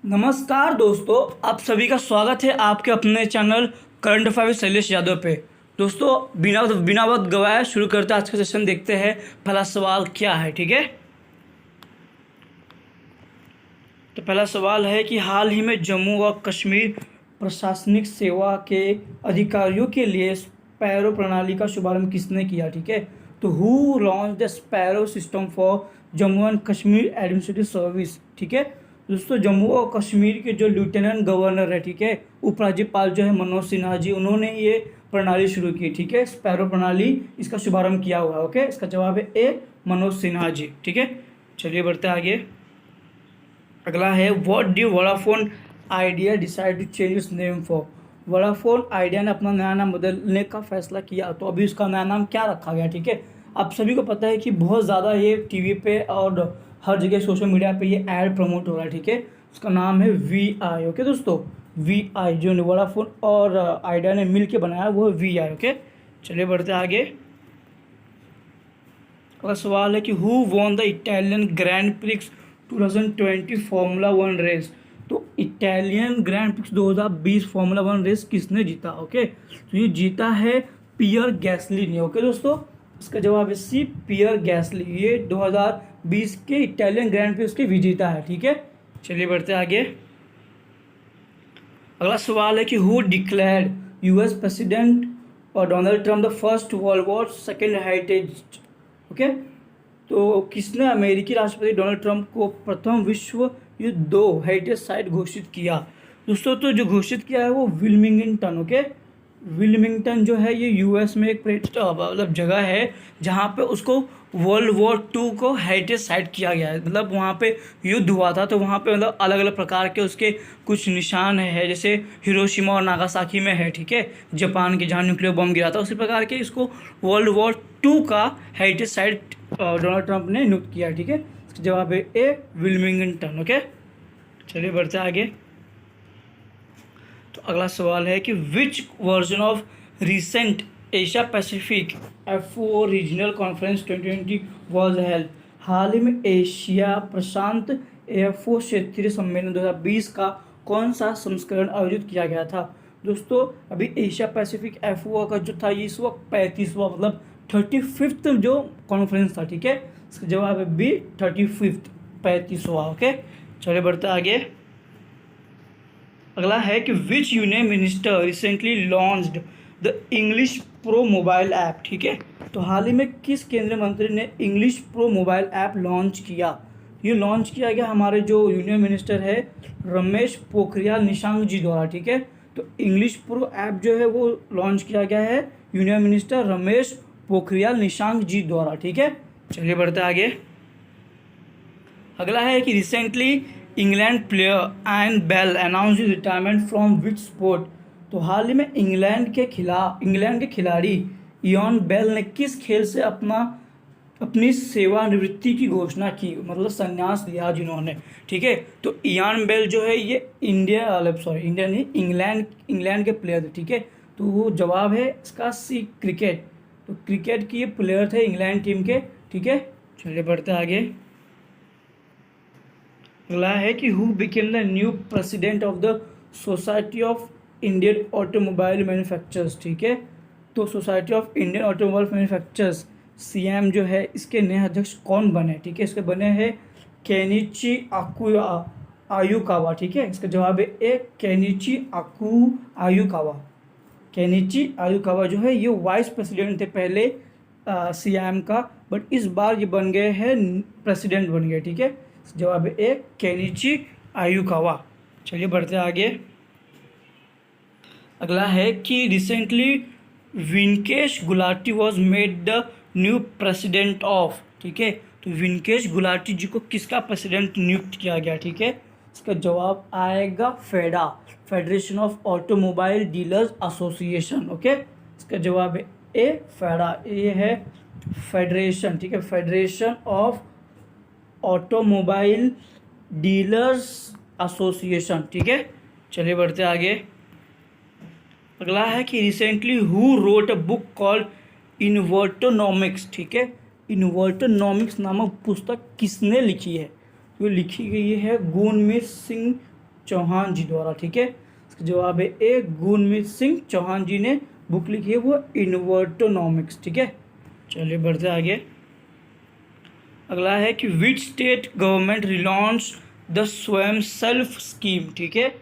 नमस्कार दोस्तों, आप सभी का स्वागत है आपके अपने channel current affair Shailesh Yadav पे। दोस्तों बिना वक्त गवाए शुरू करते हैं आज का सेशन। देखते हैं पहला सवाल क्या है। ठीक है, तो पहला सवाल है कि हाल ही में जम्मू व कश्मीर प्रशासनिक सेवा के अधिकारियों के लिए स्पैरो प्रणाली का शुभारंभ किसने किया। ठीक है, तो who launch the sparrow system for Jammu and Kashmir administrative service. ठीक है दोस्तों, जम्मू और कश्मीर के जो लेफ्टिनेंट गवर्नर है, ठीक है, उपराज्यपाल जो है मनोज सिन्हा जी, उन्होंने ये प्रणाली शुरू की। ठीक है, स्पैरो प्रणाली, इसका शुभारंभ किया हुआ है। ओके, इसका जवाब है ए, मनोज सिन्हा जी। ठीक है, चलिए बढ़ते आगे। अगला है what due Vodafone Idea decide to change its name for. Vodafone Idea ने अपना नया नाम बदलने का फैसला किया, तो अभी उसका नया नाम क्या रखा गया। ठीक है, आप सभी को पता है कि बहुत ज़्यादा ये टीवी पे और हर जगह सोशल मीडिया पे ये ऐड प्रमोट हो रहा है। ठीक है, उसका नाम है VI। ओके दोस्तों, VI जो वोडाफोन और आइडिया ने मिल के बनाया वो है VI। ओके, चलिए बढ़ते आगे। अगला सवाल है कि who won the Italian Grand Prix 2020 formula 1 race. तो Italian Grand Prix 2020 formula 1 race किसने जीता। ओके, तो ये जीता है पियर गैसली ने। ओके दोस्तों, इसका जवाब है सी, पियर गैसली। ये 2020 के इटालियन ग्रैंड प्रिक्स के विजेता है। ठीक है, चलिए बढ़ते आगे। अगला सवाल है कि हु डिक्लेयर्ड US प्रेसिडेंट और Donald Trump the first world war second heritage. Okay, तो किसने अमेरिकी राष्ट्रपति डोनाल्ड ट्रंप को प्रथम विश्व युद्ध 2 हेरिटेज साइट घोषित किया। दोस्तों, तो जो घोषित किया है वो विल्मिंगटन। ओके, विल्मिंगटन जो है ये US में एक मतलब जगह है जहाँ पे उसको वर्ल्ड वॉर 2 को हेरिटेज साइट किया गया है। मतलब वहाँ पे युद्ध हुआ था, तो वहाँ पे मतलब अलग अलग प्रकार के उसके कुछ निशान है, जैसे हिरोशिमा और नागासाकी में है। ठीक है, जापान के जहाँ न्यूक्लियर बम गिरा था, उसी प्रकार के इसको वर्ल्ड वॉर 2 का हेरिटेज साइट डोनाल्ड ट्रंप ने नियुक्त किया। ठीक है, इसका जवाब है ए, विल्मिंगटन। ओके, चलिए बढ़ते आगे। तो अगला सवाल है कि which version of recent Asia Pacific FO regional conference 2020 was held. हाल ही में एशिया प्रशांत FO क्षेत्रीय सम्मेलन 2020 का कौन सा संस्करण आयोजित किया गया था। दोस्तों, अभी एशिया पैसिफिक FO का जो था ये इस वक्त 35वां मतलब 35th जो कॉन्फ्रेंस था। ठीक है, इसका जवाब है बी, 35th 35वां। ओके, चलिए बढ़ते आगे। अगला है कि विच union minister recently launched the English pro mobile app. ठीक है, तो हाल ही में किस केंद्रीय मंत्री ने English pro mobile app launch किया। ये लॉन्च किया गया हमारे जो यूनियन मिनिस्टर है रमेश पोखरियाल निशंक जी द्वारा। ठीक है, तो इंग्लिश प्रो ऐप जो है वो लॉन्च किया गया है यूनियन मिनिस्टर रमेश पोखरियाल निशंक जी द्वारा। ठीक है, चलिए बढ़ते आगे। अगला है कि recently England player Ian Bell announce retirement from which sport. तो हाल ही में इंग्लैंड के खिलाड़ी इयन बेल ने किस खेल से अपनी सेवानिवृत्ति की घोषणा की, मतलब संन्यास लिया जिन्होंने। ठीक है, तो इयान बेल जो है ये इंडिया नहीं, इंग्लैंड के प्लेयर थे। ठीक है, तो वो जवाब है इसका सी, क्रिकेट। तो क्रिकेट के ये प्लेयर थे इंग्लैंड टीम के। ठीक है, चलिए बढ़ते आगे। अगला है कि who became the new president of the society of Indian automobile manufacturers. ठीक है, तो society of Indian automobile manufacturers CM जो है इसके नए अध्यक्ष कौन बने। ठीक है, इसके बने हैं केनिची आयुकावा। ठीक है, इसका जवाब है ए, केनिची आयुकावा। केनिची आयुकावा जो है ये वाइस प्रेसिडेंट थे पहले CM का, बट इस बार ये बन गए हैं प्रेसिडेंट बन गए। ठीक है, जवाब है ए, केनिची आयुकावा। चलिए बढ़ते आगे। अगला है कि recently Vinkesh Gulati was made the new president of. ठीक है, तो विनकेश गुलाटी जी को किसका प्रेसिडेंट नियुक्त किया गया। ठीक है, इसका जवाब आएगा फेडा, federation of automobile dealers association. Okay, इसका जवाब है ए, फेडा। ये है फेडरेशन। ठीक है, federation of automobile dealers association. ठीक है, चलिए बढ़ते आगे। अगला है कि recently who wrote a book called invertonomics. ठीक है, इन्वर्टोनॉमिक्स नामक पुस्तक किसने लिखी है। जो लिखी गई है गुरमीत सिंह चौहान जी द्वारा, ठीक है। इसका जवाब है ए, गुरमीत सिंह चौहान जी ने बुक लिखी है वो इन्वर्टोनॉमिक्स, ठीक है। चलिए बढ़ते आगे। अगला है कि which state government relaunch the स्वयं सेल्फ स्कीम, ठीक है।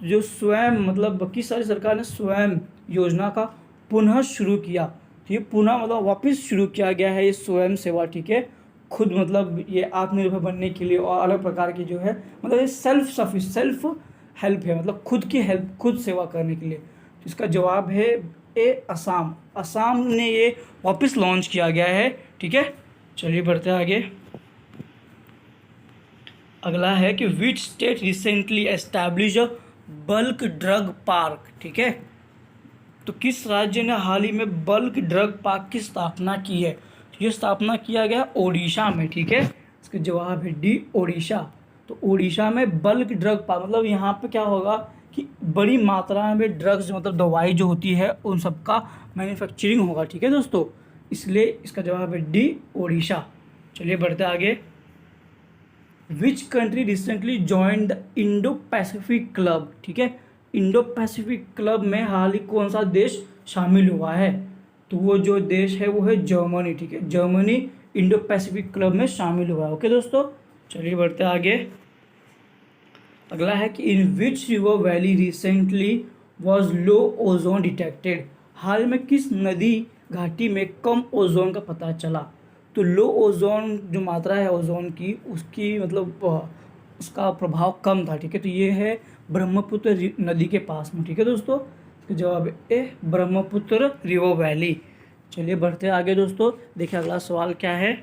जो स्वयं मतलब किस सारी सरकार ने स्वयं योजना का पुनः शुरू किया, तो ये पुनः मतलब वापस शुरू किया गया है ये स्वयं सेवा, ठीक है। खुद मतलब ये आत्मनिर्भर बनने के लिए और अलग प्रकार की जो है मतलब ये सेल्फ हेल्प है, मतलब खुद की हेल्प, खुद सेवा करने के लिए। तो इसका जवाब है ए, असम। असम ने ये वापस लॉन्च किया गया है, ठीक है। चलिए बढ़ते आगे। अगला है कि which state recently establish a bulk drug park, ठीक है। तो किस राज्य ने हाल ही में बल्क ड्रग पार्क की स्थापना की है, तो ये स्थापना किया गया ओडिशा में, ठीक है। इसका जवाब है डी, ओडिशा। तो ओडिशा में बल्क ड्रग पार्क मतलब यहाँ पे क्या होगा कि बड़ी मात्रा में ड्रग्स मतलब दवाई जो होती है उन सब का मैन्युफैक्चरिंग होगा, ठीक है दोस्तों। इसलिए इसका जवाब है डी, ओडिशा। चलिए बढ़ते आगे। Which country recently join the Indo Pacific club, ठीक है। इंडो पैसिफिक क्लब में हाल ही कौन सा देश शामिल हुआ है, तो वो जो देश है वो है जर्मनी, ठीक है। जर्मनी इंडो पैसिफिक क्लब में शामिल हुआ है, ओके दोस्तों। चलिए बढ़ते आगे। अगला है कि in which river valley recently was low ozone detected, हाल में किस नदी घाटी में कम ओजोन का पता चला। तो लो ओजोन जो मात्रा है ओजोन की उसकी मतलब उसका प्रभाव कम था, ठीक है। तो ये है ब्रह्मपुत्र नदी के पास में, ठीक है दोस्तों। इसका जवाब है ए, ब्रह्मपुत्र रिवर वैली। चलिए बढ़ते आगे दोस्तों। देखिए अगला सवाल क्या है।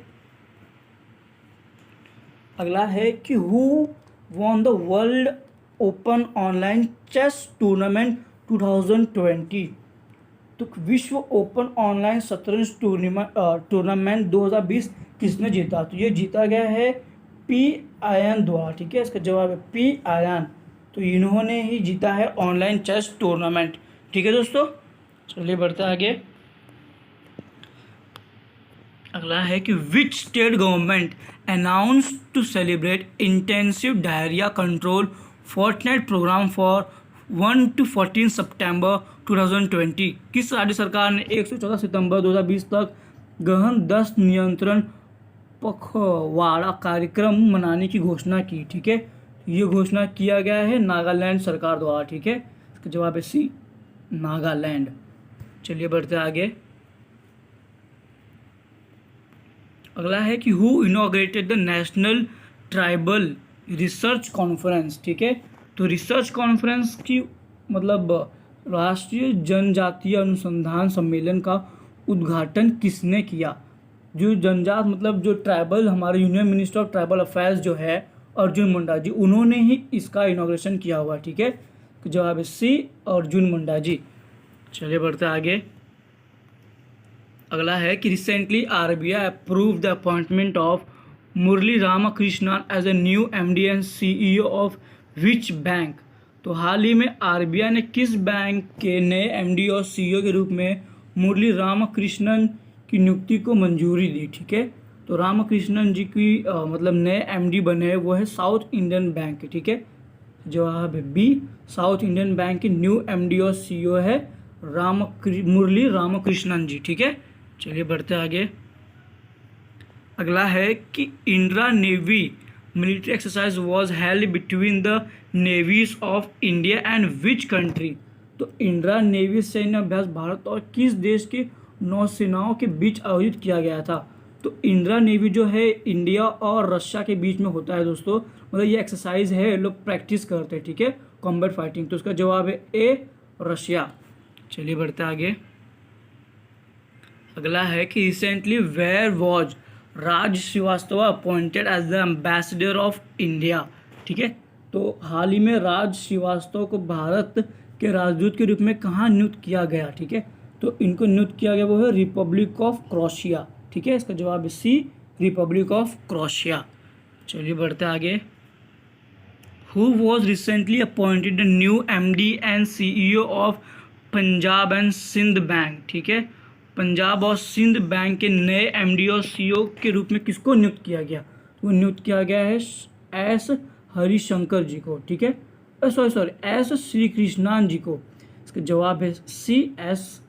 अगला है कि who won the world open online chess tournament 2020, तो विश्व ओपन ऑनलाइन शतरंज टूर्नामेंट 2020 किसने जीता, तो ये जीता गया है पी आयन द्वारा, ठीक है। इसका जवाब है पी आयन। तो इन्होंने ही जीता है ऑनलाइन चेस टूर्नामेंट, ठीक है दोस्तों। चलिए बढ़ते आगे। अगला है कि which state government announce to celebrate intensive diarrhoea control fortnight programme for 1 to 14 सितंबर 2020, किस राज्य सरकार ने 1 से 14 सितंबर 2020 तक गहन दस्त नियंत्रण पखवाड़ा कार्यक्रम मनाने की घोषणा की, ठीक है। ये घोषणा किया गया है नागालैंड सरकार द्वारा, ठीक है। इसका जवाब है सी, नागालैंड। चलिए बढ़ते आगे। अगला है कि who inaugurated the national tribal research conference, ठीक है। तो रिसर्च कॉन्फ्रेंस की मतलब राष्ट्रीय जनजातीय अनुसंधान सम्मेलन का उद्घाटन किसने किया। जो जनजात मतलब जो ट्राइबल हमारे union minister of tribal affairs जो है अर्जुन मुंडा जी, उन्होंने ही इसका इनॉग्रेशन किया हुआ, ठीक है। जवाब है सी, अर्जुन मुंडा जी। चलिए बढ़ते आगे। अगला है कि recently RBI approve the appointment of Murali Ramakrishnan as a new MD and CEO of which bank, तो हाल ही में आरबीआई ने किस बैंक के नए एमडी और सीईओ के रूप में मुरली रामकृष्णन की नियुक्ति को मंजूरी दी, ठीक है। तो रामकृष्णन जी की मतलब नए एमडी बने हैं वो है साउथ इंडियन बैंक के, ठीक है। जवाब है बी, साउथ इंडियन बैंक के न्यू एमडी और सीईओ है मुरली रामकृष्णन जी, ठीक है। चलिए बढ़ते आगे। अगला है कि Indira navy military exercise was held between the navies of India and which country, तो इंदिरा नेवी सैन्य अभ्यास भारत और किस देश की नौसेनाओं के बीच आयोजित किया गया था। तो इंदिरा नेवी जो है इंडिया और रशिया के बीच में होता है दोस्तों, मतलब ये एक्सरसाइज है लोग प्रैक्टिस करते हैं, ठीक है, कॉम्बैट फाइटिंग। तो इसका जवाब है ए, रशिया। चलिए बढ़ते आगे। अगला है कि recently where was Raj Srivastava appointed as the ambassador of India, ठीक है। तो हाल ही में राज श्रीवास्तव को भारत के राजदूत के रूप में कहाँ नियुक्त किया गया, ठीक है। तो इनको नियुक्त किया गया वो है रिपब्लिक ऑफ क्रोएशिया, ठीक है। इसका जवाब है सी, रिपब्लिक ऑफ क्रोएशिया। चलिए बढ़ते आगे। Who was recently appointed the new MD and CEO of Punjab and Sind bank, ठीक है। पंजाब और सिंध बैंक के नए एमडी और सीईओ के रूप में किसको नियुक्त किया गया, तो नियुक्त किया गया है एस हरिशंकर जी को, ठीक है। सॉरी एस श्री कृष्णान जी को। इसका जवाब है सी एस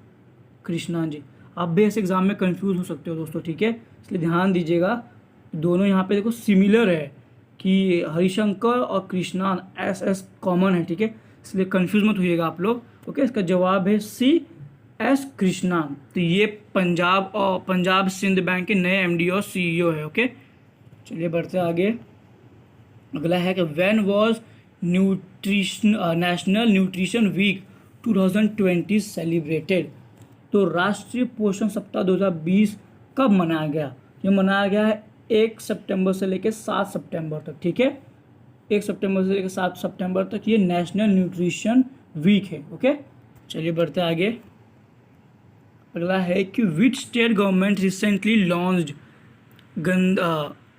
कृष्णान जी। आप भी ऐसे एग्जाम में कंफ्यूज हो सकते हो दोस्तों, ठीक है, इसलिए ध्यान दीजिएगा। दोनों यहाँ पे देखो सिमिलर है कि हरिशंकर और कृष्णान एस एस कॉमन है, ठीक है, इसलिए कंफ्यूज मत होइएगा आप लोग। ओके, इसका जवाब है सी एस कृष्णान। तो ये पंजाब सिंध बैंक के नए एमडी और सीईओ है। ओके, चलिए बढ़ते आगे। अगला है कि when was national nutrition week 2020 celebrated. तो राष्ट्रीय पोषण सप्ताह 2020 कब मनाया गया? ये मनाया गया है 1 सितंबर से लेकर 7 सितंबर तक, ठीक है, 1 सितंबर से लेकर 7 सितंबर तक ये नेशनल न्यूट्रिशन वीक है। ओके, चलिए बढ़ते आगे। अगला है कि which state government recently launched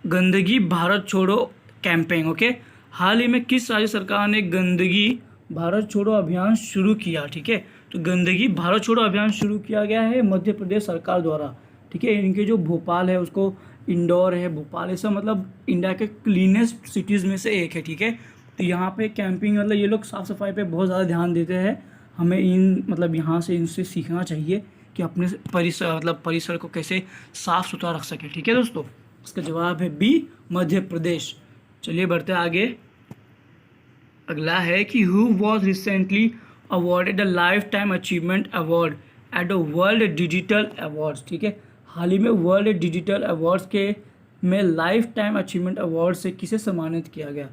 गंदगी भारत छोड़ो कैंपेन। ओके, हाल ही में किस राज्य सरकार ने गंदगी भारत छोड़ो अभियान शुरू किया? ठीक है, तो गंदगी भारत छोड़ो अभियान शुरू किया गया है मध्य प्रदेश सरकार द्वारा, ठीक है। इनके जो भोपाल है उसको इंदौर है, भोपाल, ऐसा मतलब इंडिया के क्लीनेस्ट सिटीज़ में से एक है, ठीक है। तो यहाँ पे कैंपिंग मतलब ये लोग साफ़ सफाई पे बहुत ज़्यादा ध्यान देते हैं। हमें यहाँ से इनसे सीखना चाहिए कि अपने परिसर को कैसे साफ़ सुथरा रख सके, ठीक है दोस्तों। इसका जवाब है बी, मध्य प्रदेश। चलिए बढ़ते आगे। अगला है कि who was recently awarded the life time achievement award at the world digital awards. ठीक है, हाल ही में वर्ल्ड डिजिटल अवार्ड्स के में लाइफ टाइम अचीवमेंट अवार्ड से किसे सम्मानित किया गया?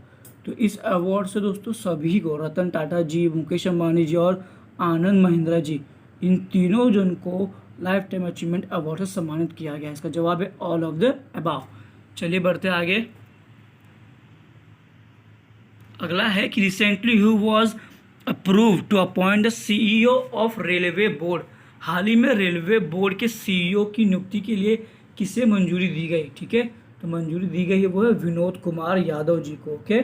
तो इस अवार्ड से दोस्तों सभी को, रतन टाटा जी, मुकेश अंबानी जी और आनंद महिंद्रा जी, इन तीनों जन को लाइफ टाइम अचीवमेंट अवार्ड से सम्मानित किया गया। इसका जवाब है ऑल ऑफ द अबव। चलिए बढ़ते आगे। अगला है कि recently who was approve to appoint the CEO of railway board. हाल ही में रेलवे बोर्ड के सीईओ की नियुक्ति के लिए किसे मंजूरी दी गई? ठीक है, तो मंजूरी दी गई है वो है विनोद कुमार यादव जी को। ओके,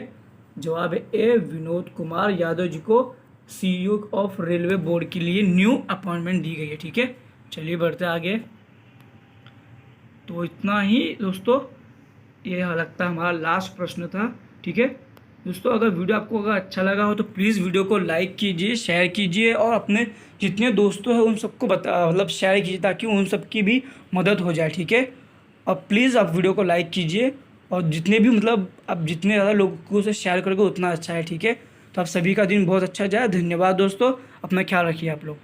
जवाब है ए, विनोद कुमार यादव जी को सीईओ ऑफ रेलवे बोर्ड के लिए न्यू अपॉइंटमेंट दी गई है। ठीक है, चलिए बढ़ते आगे। तो इतना ही दोस्तों, ये लगता है हमारा लास्ट प्रश्न था। ठीक है दोस्तों, अगर वीडियो आपको अच्छा लगा हो तो प्लीज़ वीडियो को लाइक कीजिए, शेयर कीजिए और अपने जितने दोस्तों हैं उन सबको शेयर कीजिए ताकि उन सबकी भी मदद हो जाए। ठीक है, और प्लीज़ आप वीडियो को लाइक कीजिए और जितने भी आप जितने ज़्यादा लोगों से शेयर करोगे उतना अच्छा है। ठीक है, तो आप सभी का दिन बहुत अच्छा जाए। धन्यवाद दोस्तों, अपना ख्याल रखिए आप लोग।